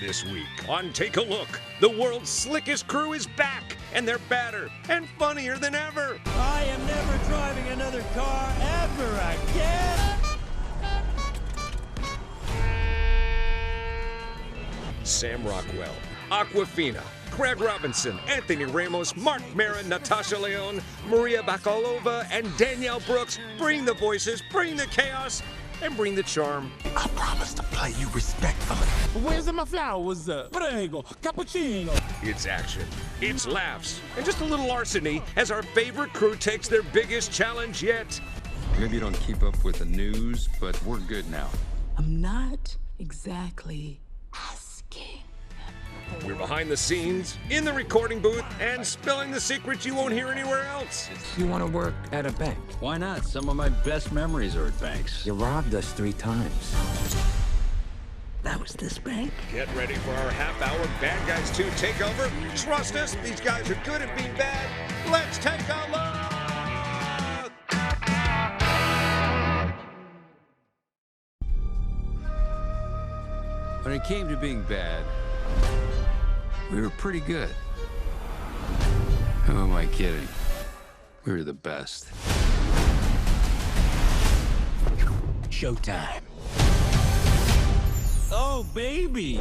This week on Take a Look, the world's slickest crew is back, and they're badder and funnier than ever. I am never driving another car ever again. Sam Rockwell, Aquafina, Craig Robinson, Anthony Ramos, Mark Maron, Natasha Leone, Maria Bakalova, and Danielle Brooks bring the voices, bring the chaos, and bring the charm. I promise to play you respectfully. Where's my flowers? Prego, cappuccino. It's action, it's laughs, and just a little larceny as our favorite crew takes their biggest challenge yet. Maybe you don't keep up with the news, but we're good now. I'm not exactly asking. We're behind the scenes, in the recording booth, and spilling the secrets you won't hear anywhere else. You want to work at a bank? Why not? Some of my best memories are at banks. You robbed us 3 times. That was this bank? Get ready for our half-hour Bad Guys 2 takeover. Trust us, these guys are good at being bad. Let's take a look! When it came to being bad, we were pretty good. Who am I kidding? We were the best. Showtime. Oh, baby.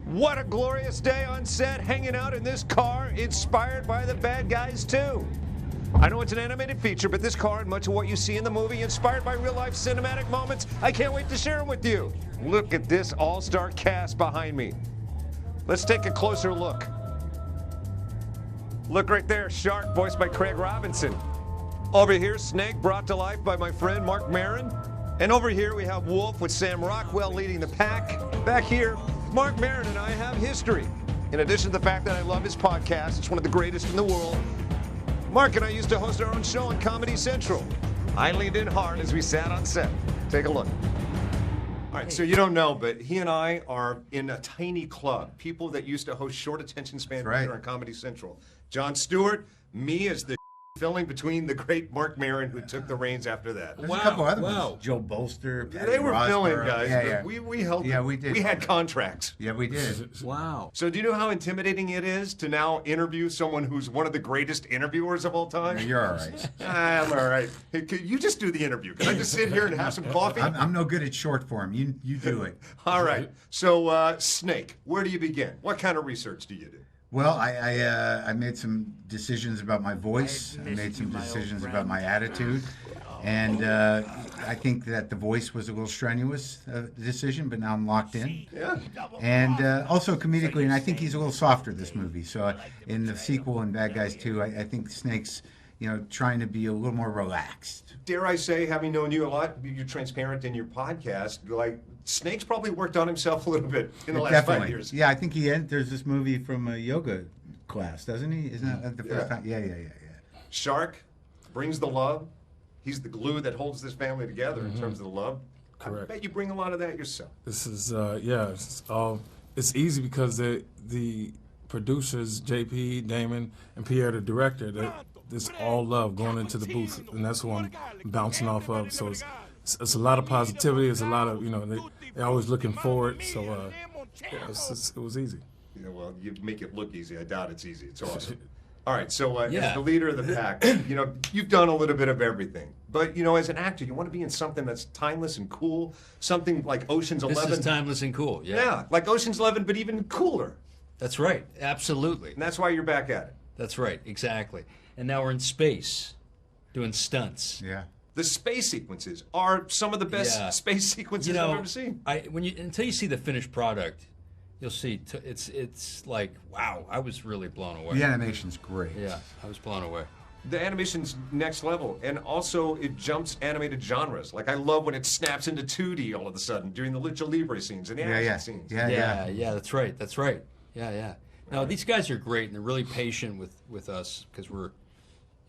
What a glorious day on set, hanging out in this car inspired by the Bad Guys 2. I know it's an animated feature, but this car and much of what you see in the movie inspired by real-life cinematic moments. I can't wait to share them with you. Look at this all-star cast behind me. Let's take a closer look. Look right there, Shark, voiced by Craig Robinson. Over here, Snake, brought to life by my friend Mark Maron. And over here, we have Wolf with Sam Rockwell leading the pack. Back here, Mark Maron and I have history. In addition to the fact that I love his podcast, it's one of the greatest in the world. Mark and I used to host our own show on Comedy Central. I leaned in hard as we sat on set. Take a look. All right, so you don't know, but he and I are in a tiny club. People that used to host short attention span here on Comedy Central. John Stewart, me as the filling between the great Mark Maron, who took the reins after that. There's a couple other ones. Joe Bolster, Patty They were filling, Rosborough. guys. Yeah. We helped. Yeah, we did. We had contracts. Yeah, we did. Wow. So do you know how intimidating it is to now interview someone who's one of the greatest interviewers of all time? You're all right. I'm all right. Hey, could you just do the interview? Can I just sit here and have some coffee? I'm no good at short form. You do it. All right. So, Snake, where do you begin? What kind of research do you do? Well, I made some decisions about my voice. I made some decisions about my attitude. And I think that the voice was a little strenuous decision, but now I'm locked in. Yeah. And also comedically, and I think he's a little softer this movie. So in the sequel in Bad Guys 2, I think Snake's, trying to be a little more relaxed. Dare I say, having known you a lot, you're transparent in your podcast, like, Snake's probably worked on himself a little bit in the last 5 years. Yeah, I think there's this movie from a yoga class, doesn't he? Isn't that the first time? Yeah. Shark brings the love. He's the glue that holds this family together in terms of the love. Correct. I bet you bring a lot of that yourself. This is, it's easy because the producers, JP, Damon, and Pierre, the director, this all love going into the booth, and that's who I'm bouncing off of. So it's a lot of positivity. It's a lot of, they're always looking forward. So it was easy. Yeah, well, you make it look easy. I doubt it's easy. It's awesome. All right, so as the leader of the pack, you've done a little bit of everything. But, as an actor, you want to be in something that's timeless and cool, something like Ocean's 11. This is timeless and cool, Yeah, like Ocean's 11, but even cooler. That's right, absolutely. And that's why you're back at it. That's right, exactly. And now we're in space, doing stunts. Yeah. The space sequences are some of the best space sequences I've ever seen. Until you see the finished product, you'll see it's like, wow, I was really blown away. The animation's great. Yeah, I was blown away. The animation's next level, and also it jumps animated genres. Like, I love when it snaps into 2D all of a sudden during the Lucha Libre scenes and the action scenes. Yeah, that's right. Yeah. No, these guys are great, and they're really patient with us because we're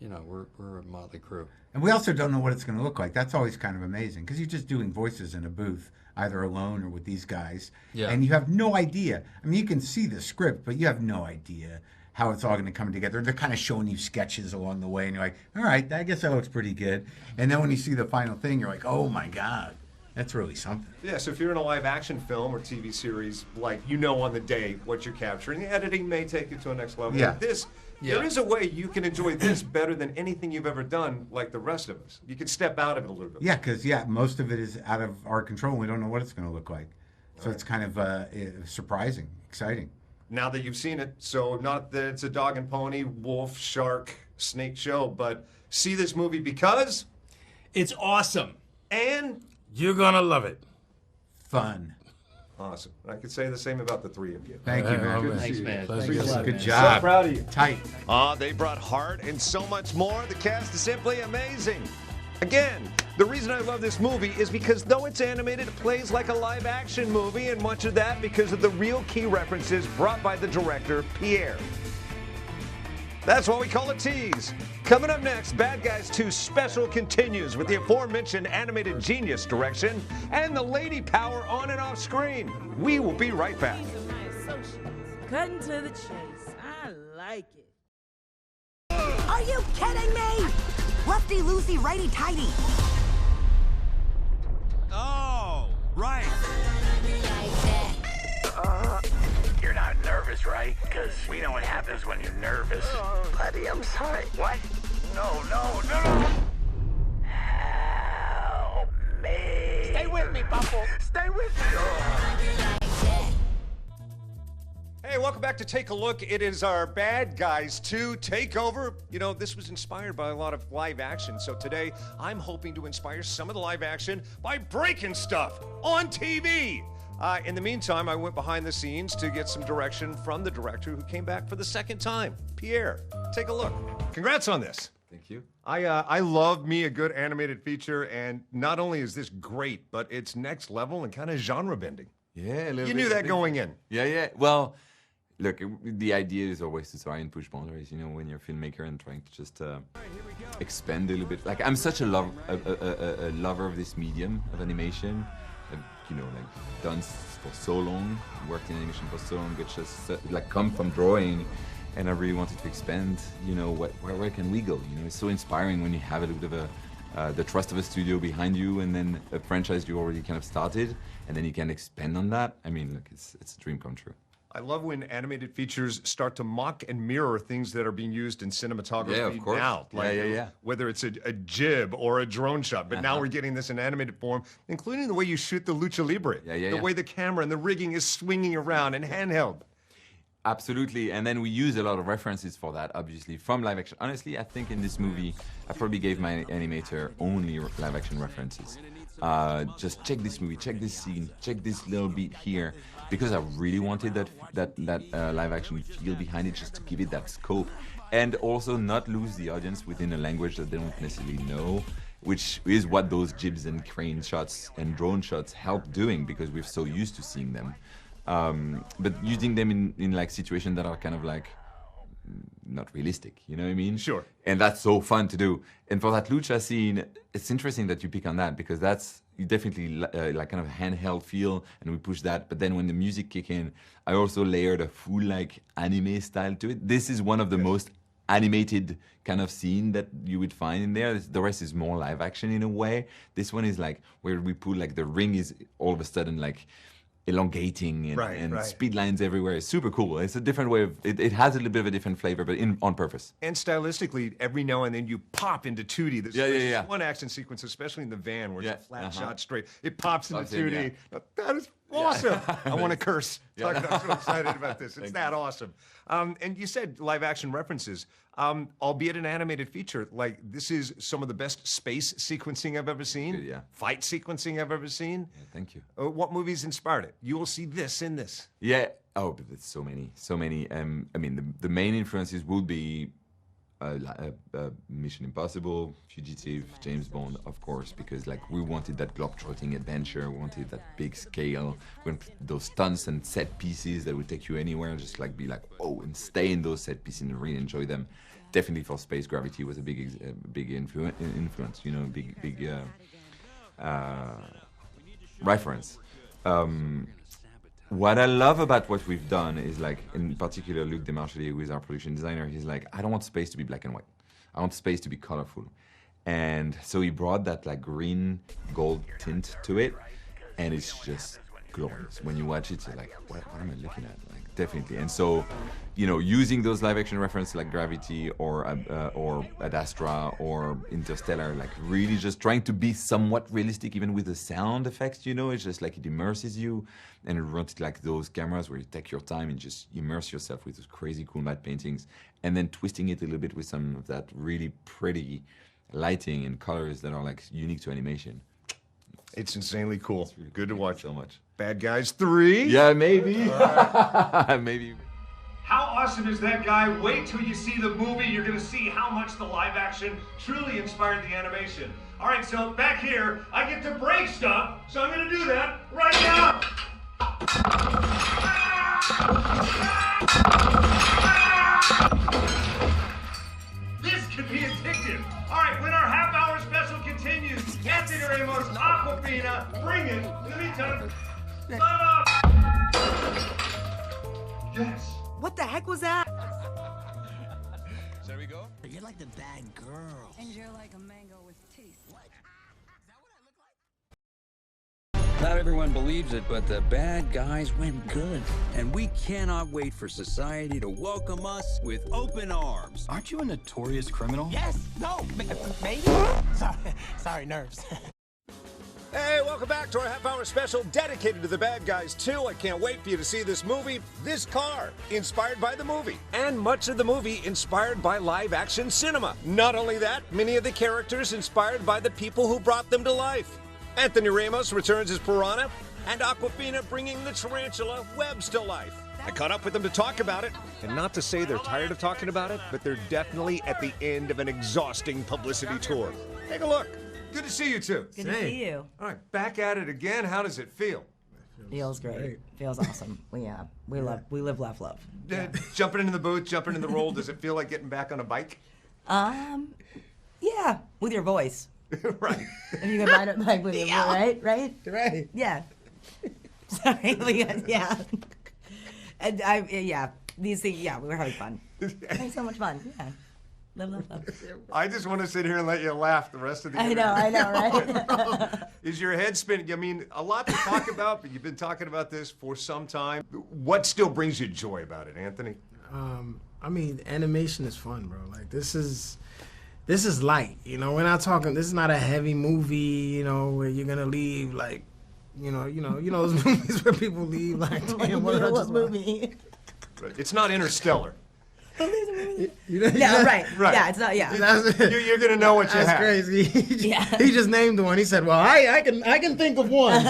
a motley crew. And we also don't know what it's going to look like. That's always kind of amazing because you're just doing voices in a booth, either alone or with these guys. Yeah. And you have no idea. I mean, you can see the script, but you have no idea how it's all going to come together. They're kind of showing you sketches along the way, and you're like, all right, I guess that looks pretty good. And then when you see the final thing, you're like, oh, my God. That's really something. Yeah, so if you're in a live action film or TV series, like, you know on the day what you're capturing, the editing may take it to a next level. Yeah. There is a way you can enjoy this better than anything you've ever done, like the rest of us. You can step out of it a little bit. Yeah, because most of it is out of our control. We don't know what it's going to look like, so it's kind of surprising, exciting. Now that you've seen it, so not that it's a dog and pony, wolf, shark, snake show, but see this movie because It's awesome. and You're gonna love it. Fun. awesome. And I could say the same about the three of you. Thank you, man. man. Thanks, man. Pleasure. Thanks a lot, Good man. job. So proud of you. Tight. They brought heart and so much more. The cast is simply amazing. Again, the reason I love this movie is because though it's animated, it plays like a live-action movie, and much of that because of the real key references brought by the director, Pierre. That's why we call it tease. Coming up next, Bad Guys 2 Special continues with the aforementioned animated genius direction and the lady power on and off screen. We will be right back. Cutting to the chase. I like it. Are you kidding me? Lefty loosey, righty tighty. Oh, right. You're not nervous, right? Because we know what happens when you're nervous. Buddy, I'm sorry. What? No. Help me. Stay with me, Papo. Stay with me. Hey, welcome back to Take a Look. It is our Bad Guys 2 Takeover. You know, this was inspired by a lot of live action, so today I'm hoping to inspire some of the live action by breaking stuff on TV. In the meantime, I went behind the scenes to get some direction from the director who came back for the second time, Pierre. Take a look. Congrats on this. Thank you. I love me a good animated feature, and not only is this great, but it's next level and kind of genre bending. Yeah, a little You bit, knew I that think. going in. Yeah. Well, look, the idea is always to try and push boundaries. You know, when you're a filmmaker and trying to just expand a little bit. Like, I'm such a lover of this medium of animation. I've, done for so long, worked in animation for so long, but just like come from drawing, and I really wanted to expand. You know, where can we go? You know, it's so inspiring when you have a little bit of the trust of a studio behind you, and then a franchise you already kind of started, and then you can expand on that. I mean, look, it's a dream come true. I love when animated features start to mock and mirror things that are being used in cinematography Yeah, of course. now. Like, Yeah. Whether it's a jib or a drone shot, but now we're getting this in animated form, including the way you shoot the lucha libre, the way the camera and the rigging is swinging around and handheld. Absolutely, and then we use a lot of references for that, obviously, from live action. Honestly, I think in this movie, I probably gave my animator only live action references. Just check this movie, check this scene, check this little beat here, because I really wanted that live action feel behind it, just to give it that scope, and also not lose the audience within a language that they don't necessarily know, which is what those jibs and crane shots and drone shots help doing, because we're so used to seeing them. But using them in like situations that are kind of like not realistic, you know what I mean? Sure. And that's so fun to do. And for that lucha scene, it's interesting that you pick on that, because that's definitely like kind of handheld feel, and we push that. But then when the music kick in, I also layered a full like anime style to it. This is one of the most animated kind of scene that you would find in there. The rest is more live action in a way. This one is like where we put like the ring is all of a sudden like elongating and speed lines everywhere. It's super cool. It's a different way of it has a little bit of a different flavor, but on purpose. And stylistically, every now and then you pop into 2D. There's one action sequence, especially in the van, where it's a flat shot straight. It pops into 2D. That is awesome. I want to curse. I'm so excited about this. It's that awesome. And you said live action references, albeit an animated feature. Like, this is some of the best space sequencing I've ever seen. Good, Fight sequencing I've ever seen. Yeah, thank you. What movies inspired it? You will see this in this. Yeah. Oh, but there's so many. I mean, the main influences would be Mission Impossible, Fugitive, James Bond, of course, because like we wanted that globe-trotting adventure, we wanted that big scale, we wanted those stunts and set pieces that would take you anywhere, just like be like, oh, and stay in those set pieces and really enjoy them. Definitely for space, gravity was a big influence, you know, big reference. What I love about what we've done is, like, in particular, Luc Demarchelier, who is our production designer, he's like, I don't want space to be black and white. I want space to be colorful. And so he brought that like green gold tint to it, and it's just glorious. When you watch it, you're like, what am I looking at? Like, definitely. And so, you know, using those live action references like Gravity or Ad Astra or Interstellar, like really just trying to be somewhat realistic even with the sound effects, you know, it's just like it immerses you, and it runs like those cameras where you take your time and just immerse yourself with those crazy cool matte paintings, and then twisting it a little bit with some of that really pretty lighting and colors that are like unique to animation. It's insanely cool. It's really good to watch so much. Bad Guys 3? Yeah, maybe. Maybe. How awesome is that guy? Wait till you see the movie. You're going to see how much the live action truly inspired the animation. All right, so back here, I get to break stuff, so I'm going to do that right now. This could be addictive. All right, when our half-hour special continues, Anthony Ramos, Aquafina, bring it. In the meantime, sign off. Yes. What the heck was that? Shall we go? You're like the bad girl. And you're like a mango with teeth. What? Not everyone believes it, but the bad guys went good. And we cannot wait for society to welcome us with open arms. Aren't you a notorious criminal? Yes. No. Maybe. Sorry, nerves. Hey, welcome back to our half-hour special dedicated to the Bad Guys 2. I can't wait for you to see this movie. This car, inspired by the movie, and much of the movie inspired by live-action cinema. Not only that, many of the characters inspired by the people who brought them to life. Anthony Ramos returns as Piranha, and Aquafina bringing the tarantula webs to life. I caught up with them to talk about it, and not to say they're tired of talking about it, but they're definitely at the end of an exhausting publicity tour. Take a look. Good to see you two. Good to see you. All right, back at it again. How does it feel? Feels great. Feels awesome. We live, laugh, love. Yeah. Jumping into the booth, jumping in the role, does it feel like getting back on a bike? Yeah, with your voice. Right. If you can ride it like with your voice, right? Right. Yeah. Sorry, yeah. And these things, we were having fun. Having so much fun, yeah. Love. I just want to sit here and let you laugh the rest of the interview. I know, right? Is your head spinning? I mean, a lot to talk about, but you've been talking about this for some time. What still brings you joy about it, Anthony? I mean, animation is fun, bro. Like, this is light. You know, we're not talking, this is not a heavy movie, you know, where you're going to leave, like, you know those movies where people leave, like, damn, what movie? It's not Interstellar. Right. Yeah, it's not. Yeah, you're gonna know what you have. That's crazy. He just named one. He said, "Well, I can think of one."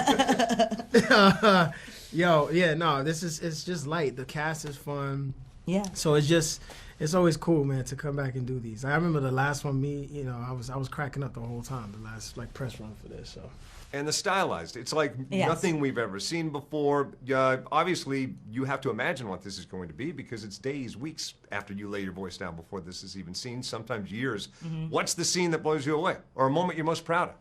It's just light. The cast is fun. Yeah. So it's always cool, man, to come back and do these. I remember the last one. I was cracking up the whole time. The last press run for this. So. And the stylized, it's like nothing we've ever seen before. Obviously, you have to imagine what this is going to be because it's days, weeks after you lay your voice down before this is even seen, sometimes years. Mm-hmm. What's the scene that blows you away or a moment you're most proud of?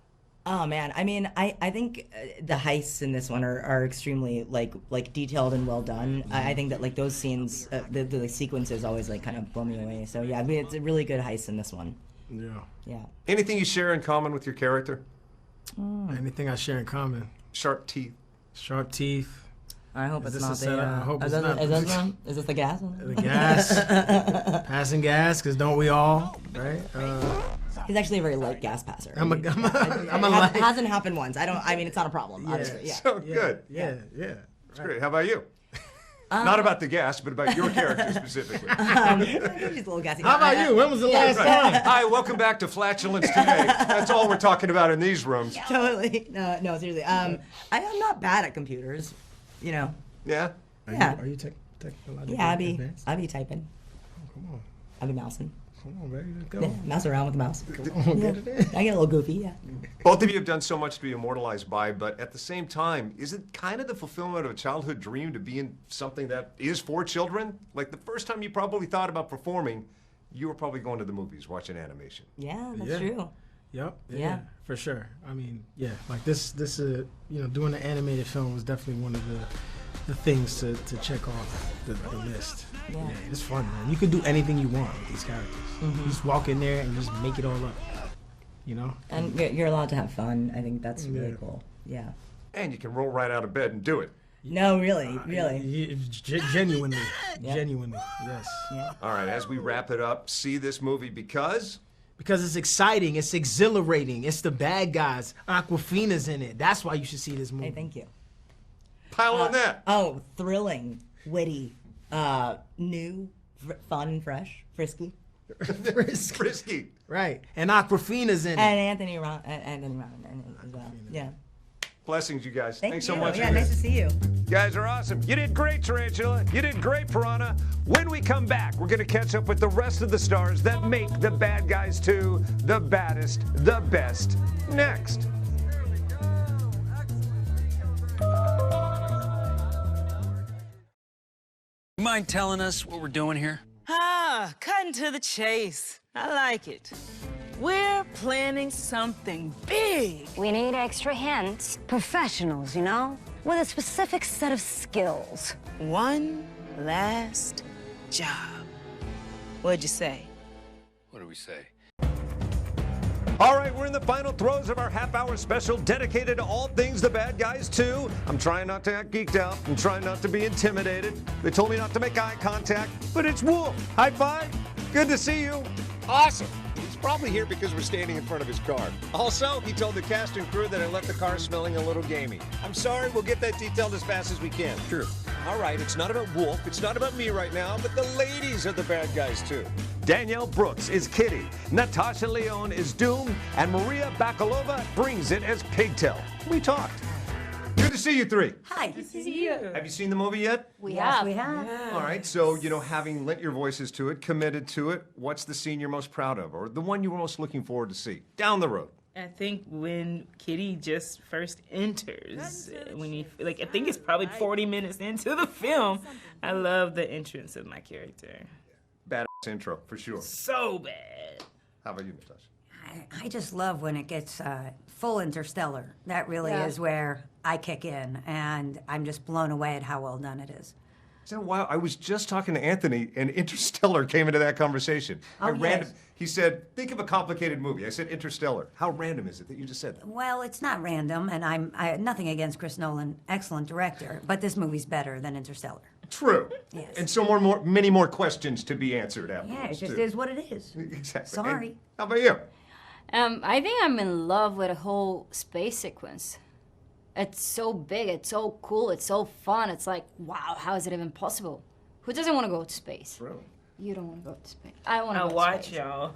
Oh, man. I mean, I think the heists in this one are extremely, like detailed and well done. Mm-hmm. I think that, like, those scenes, the sequences always, like, kind of blow me away. So, yeah, I mean, it's a really good heist in this one. Yeah. Anything you share in common with your character? Anything I share in common? Sharp teeth. Sharp teeth. I hope it's not I hope it's not. Is this the gas? The gas. Passing gas, because don't we all, right? He's actually a very light gas passer. I'm a light. It hasn't happened once. I mean, it's not a problem, obviously. Yeah. So good. Yeah. That's great. How about you? Not about the gas, but about your character specifically. She's a little gassy. How about you? When was the last time? Hi, welcome back to Flatulence Today. That's all we're talking about in these rooms. Totally. No, seriously. I'm not bad at computers, you know. Yeah? Are you technologically advanced? I'll be typing. Oh, come on. I'll be mousing. Come on, baby. Let's go. Yeah, mouse around with the mouse. Come on, get it in. I get a little goofy, yeah. Both of you have done so much to be immortalized by, but at the same time, is it kind of the fulfillment of a childhood dream to be in something that is for children? Like the first time you probably thought about performing, you were probably going to the movies, watching animation. Yeah, that's true. Yep. Yeah, for sure. I mean, like this doing the animated film was definitely one of the things to check off the list. Yeah, it's fun, man. You can do anything you want with these characters. Mm-hmm. You just walk in there and just make it all up. you know. And you're allowed to have fun. I think that's really Yeah. cool. Yeah. And you can roll right out of bed and do it. No, really, really. Genuinely, Yeah. genuinely, yes. Yeah. All right, as we wrap it up, see this movie because It's exciting, it's exhilarating, it's the bad guys. Aquafina's in it. That's why you should see this movie. Hey, thank you. Pile on that. Oh, thrilling, witty, new, fun, fresh, frisky. Frisky. Right, and Aquafina's in it. And Anthony Ron as well. Yeah. Blessings, you guys. Thank Thanks you. so much. Yeah, nice to see you. You guys are awesome. You did great, Tarantula. You did great, Piranha. When we come back, we're going to catch up with the rest of the stars that make The Bad Guys 2 the baddest, the best. Next. You mind telling us what we're doing here? Cutting to the chase. I like it. We're planning something big. We need extra hands. Professionals, you know? With a specific set of skills. One last job. What'd you say? What do we say? All right, we're in the final throes of our half-hour special dedicated to all things The Bad Guys 2. I'm trying not to act geeked out. I'm trying not to be intimidated. They told me not to make eye contact, but it's Wolf. High five. Good to see you. Awesome. He's probably here because we're standing in front of his car. Also, he told the cast and crew that I left the car smelling a little gamey. I'm sorry, we'll get that detailed as fast as we can. Sure. All right, it's not about Wolf, it's not about me right now, but the ladies are the bad guys too. Danielle Brooks is Kitty, Natasha Lyonne is Doom, and Maria Bakalova brings it as Pigtail. We talked. Good to see you three. Hi. Good to see you. Have you seen the movie yet? We have. All right, so, having lent your voices to it, committed to it, what's the scene you're most proud of, or the one you were most looking forward to see? Down the road. I think when Kitty just first enters, I think it's probably 40 minutes into the film, I love the entrance of my character. Badass intro, for sure. So bad. How about you, Natasha? I just love when it gets full Interstellar. That really is where I kick in, and I'm just blown away at how well done it is. So wow, I was just talking to Anthony, and Interstellar came into that conversation. Yes. He said, think of a complicated movie. I said Interstellar. How random is it that you just said that? Well, it's not random, and I nothing against Chris Nolan, excellent director, but this movie's better than Interstellar. True. Yes. And so many more questions to be answered afterwards. Yeah, it just too. is what it is. Exactly. Sorry. And how about you? I think I'm in love with the whole space sequence. It's so big, it's so cool, it's so fun. It's like, wow, how is it even possible? Who doesn't want to go to space? Really? You don't want to go to space. I want to go to watch space. y'all.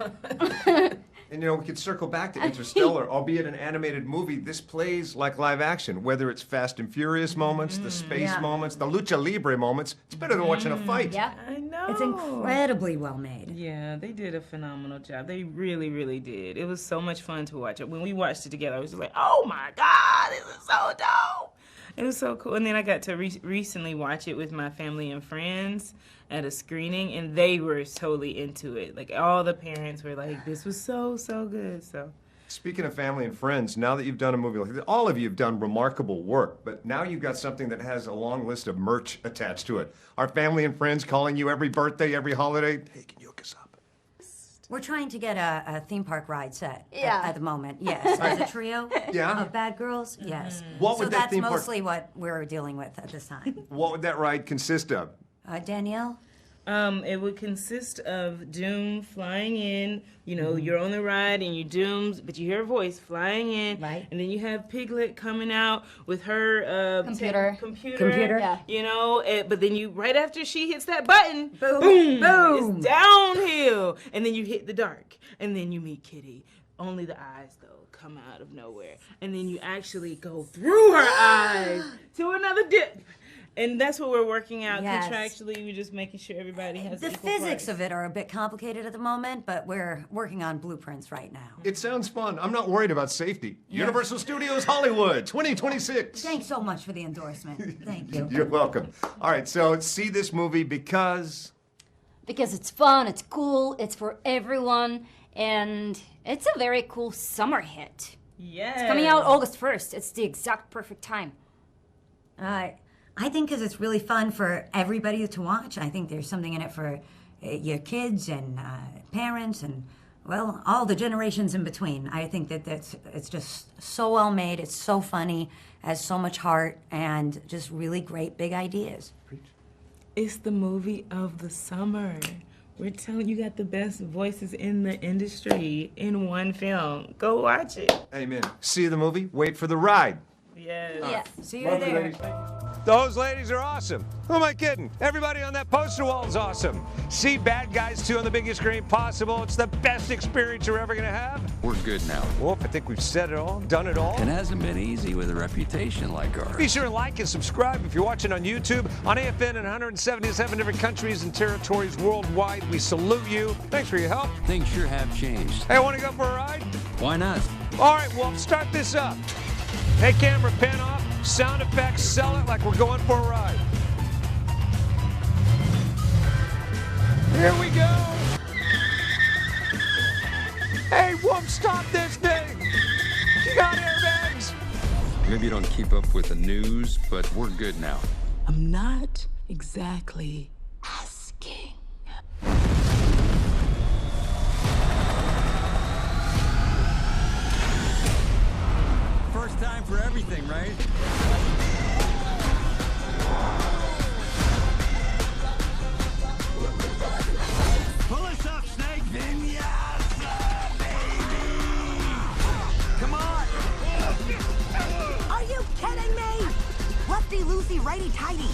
And we could circle back to Interstellar, albeit an animated movie. This plays like live action, whether it's Fast and Furious moments, the space moments, the lucha libre moments. It's better than watching a fight. Yeah, I know. It's incredibly well made. Yeah, they did a phenomenal job. They really, really did. It was so much fun to watch it. When we watched it together, I was just like, oh my God, this is so dope. It was so cool. And then I got to recently watch it with my family and friends at a screening, and they were totally into it. Like, all the parents were like, this was so, so good. So. Speaking of family and friends, now that you've done a movie like this, all of you have done remarkable work, but now you've got something that has a long list of merch attached to it. Are family and friends calling you every birthday, every holiday? Hey, can you hook us up? We're trying to get a theme park ride set at the moment. Yes, as a trio of bad girls. Yes. What would so that that's theme park- mostly what we're dealing with at this time. What would that ride consist of? Danielle? It would consist of Doom flying in. You're on the ride and you're Doomed, but you hear a voice flying in. Right. And then you have Piglet coming out with her Computer. computer. Yeah. But then right after she hits that button, Boom. boom, Boom. it's downhill. And then you hit the dark. And then you meet Kitty. Only the eyes, though, come out of nowhere. And then you actually go through her eyes to another dip. And that's what we're working out Yes. contractually. We're just making sure everybody has The equal physics parts. of it are a bit complicated at the moment, but we're working on blueprints right now. It sounds fun. I'm not worried about safety. Universal Studios Hollywood, 2026. Thanks so much for the endorsement. Thank you. You're welcome. All right, so see this movie because Because it's fun, it's cool, it's for everyone, and it's a very cool summer hit. Yeah. It's coming out August 1st. It's the exact perfect time. I think because it's really fun for everybody to watch. I think there's something in it for your kids and parents and Well, all the generations in between. I think that it's just so well made. It's so funny, has so much heart, and just really great big ideas. It's the movie of the summer. We're telling you, got the best voices in the industry in one film. Go watch it. Amen. See the movie, wait for the ride. Yes. Yeah. See you there. Those ladies are awesome. Who am I kidding? Everybody on that poster wall is awesome. See Bad Guys 2 on the biggest screen possible. It's the best experience you're ever going to have. We're good now. Wolf, I think we've said it all, done it all. It hasn't been easy with a reputation like ours. Be sure to like and subscribe if you're watching on YouTube, on AFN in 177 different countries and territories worldwide. We salute you. Thanks for your help. Things sure have changed. Hey, want to go for a ride? Why not? All right, Wolf, start this up. Hey, camera, pan off. Sound effects, sell it like we're going for a ride. Here we go. Hey, Wolf, stop this thing. You got airbags. Maybe you don't keep up with the news, but we're good now. I'm not exactly asking. First time for everything, right? Pull us up, Snake. Vinyasa, baby. Come on. Are you kidding me? Lefty loosey, righty tighty.